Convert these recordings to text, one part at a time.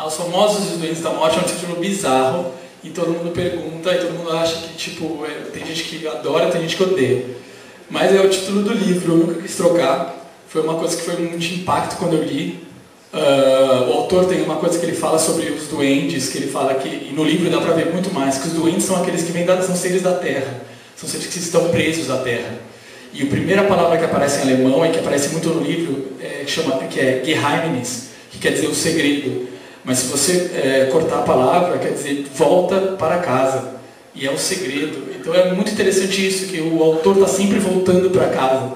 Os Famosos e os Doentes da Morte é um título bizarro e todo mundo pergunta e todo mundo acha que, tipo, tem gente que adora, tem gente que odeia. Mas é o título do livro, eu nunca quis trocar. Foi uma coisa que foi muito de impacto quando eu li. O autor tem uma coisa que ele fala sobre os duendes, que ele fala que, e no livro dá pra ver muito mais, que os duendes são aqueles que são seres da Terra, são seres que estão presos à Terra. E a primeira palavra que aparece em alemão e que aparece muito no livro que é Geheimnis, que quer dizer o segredo. Mas se você cortar a palavra, quer dizer volta para casa. E é o segredo. Então é muito interessante isso, que o autor está sempre voltando para casa.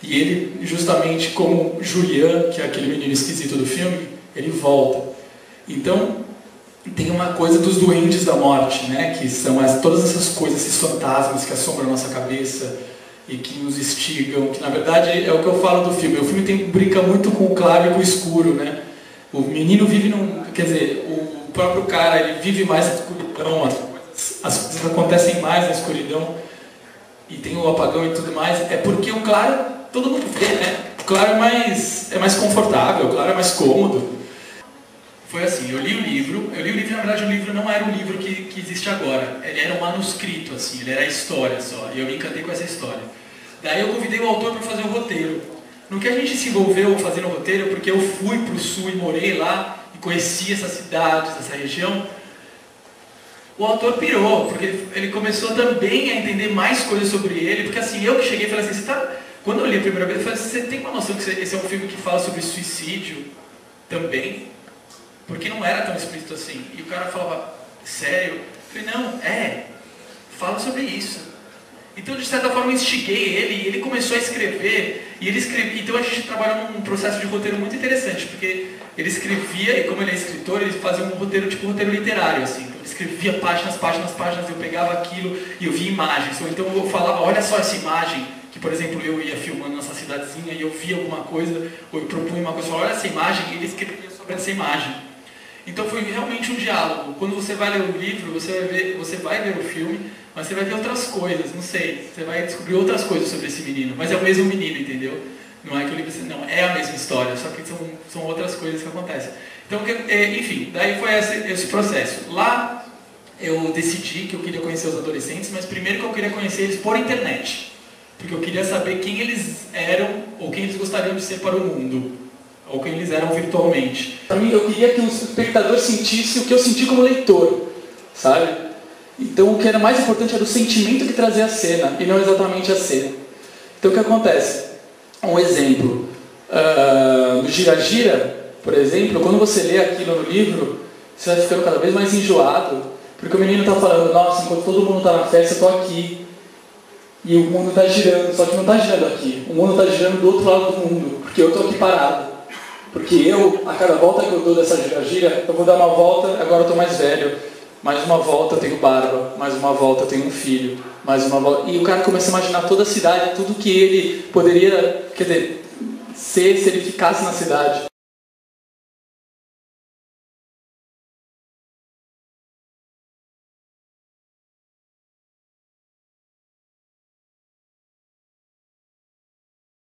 E ele, justamente como Julian, que é aquele menino esquisito do filme, ele volta. Então tem uma coisa dos duendes da morte, né? Que são todas essas coisas, esses fantasmas que assombram a nossa cabeça e que nos instigam, que na verdade é o que eu falo do filme. O filme brinca muito com o claro e com o escuro, né? O menino vive quer dizer, o próprio cara, ele vive mais na escuridão, as coisas acontecem mais na escuridão e tem o apagão e tudo mais. É porque o claro, todo mundo vê, né? O claro é mais confortável, o claro é mais cômodo. Foi assim, eu li o livro, na verdade o livro não era o livro que existe agora, ele era um manuscrito, assim, ele era a história só, e eu me encantei com essa história. Daí eu convidei o autor para fazer o roteiro. No que a gente se envolveu fazendo o roteiro, porque eu fui para o sul e morei lá, e conheci essas cidades, essa região, o autor pirou, porque ele começou também a entender mais coisas sobre ele, porque assim, eu que cheguei e falei assim, quando eu li a primeira vez, eu falei assim, você tem uma noção que esse é um filme que fala sobre suicídio também? Porque não era tão explícito assim. E o cara falava, sério? Eu falei, não, fala sobre isso. Então, de certa forma, eu instiguei ele, e ele começou a escrever, e ele escrevia. Então, a gente trabalhou num processo de roteiro muito interessante, porque ele escrevia, e como ele é escritor, ele fazia um roteiro, tipo um roteiro literário, assim. Então, ele escrevia páginas, eu pegava aquilo e eu via imagens. Ou então eu falava, olha só essa imagem, que, por exemplo, eu ia filmando nossa cidadezinha, e eu via alguma coisa, ou eu propunha uma coisa, olha essa imagem, e ele escrevia sobre essa imagem. Então foi realmente um diálogo. Quando você vai ler o livro, você vai ver o filme, mas você vai ver outras coisas, não sei. Você vai descobrir outras coisas sobre esse menino. Mas é o mesmo menino, entendeu? Não é que o livro... Não, é a mesma história, só que são outras coisas que acontecem. Então, enfim, daí foi esse processo. Lá eu decidi que eu queria conhecer os adolescentes, mas primeiro que eu queria conhecer eles por internet. Porque eu queria saber quem eles eram ou quem eles gostariam de ser para o mundo. Ou quem eles eram virtualmente. Para mim, eu queria que o espectador sentisse o que eu senti como leitor, sabe? Então, o que era mais importante era o sentimento que trazia a cena, e não exatamente a cena. Então, o que acontece? Um exemplo. No Gira Gira, por exemplo, quando você lê aquilo no livro, você vai ficando cada vez mais enjoado, porque o menino está falando, nossa, enquanto todo mundo está na festa, eu estou aqui. E o mundo está girando, só que não está girando aqui. O mundo está girando do outro lado do mundo, porque eu estou aqui parado. Porque a cada volta que eu dou dessa gira-gira, eu vou dar uma volta, agora eu estou mais velho. Mais uma volta eu tenho barba, mais uma volta eu tenho um filho, mais uma volta... E o cara começa a imaginar toda a cidade, tudo que ele poderia, quer dizer, ser se ele ficasse na cidade.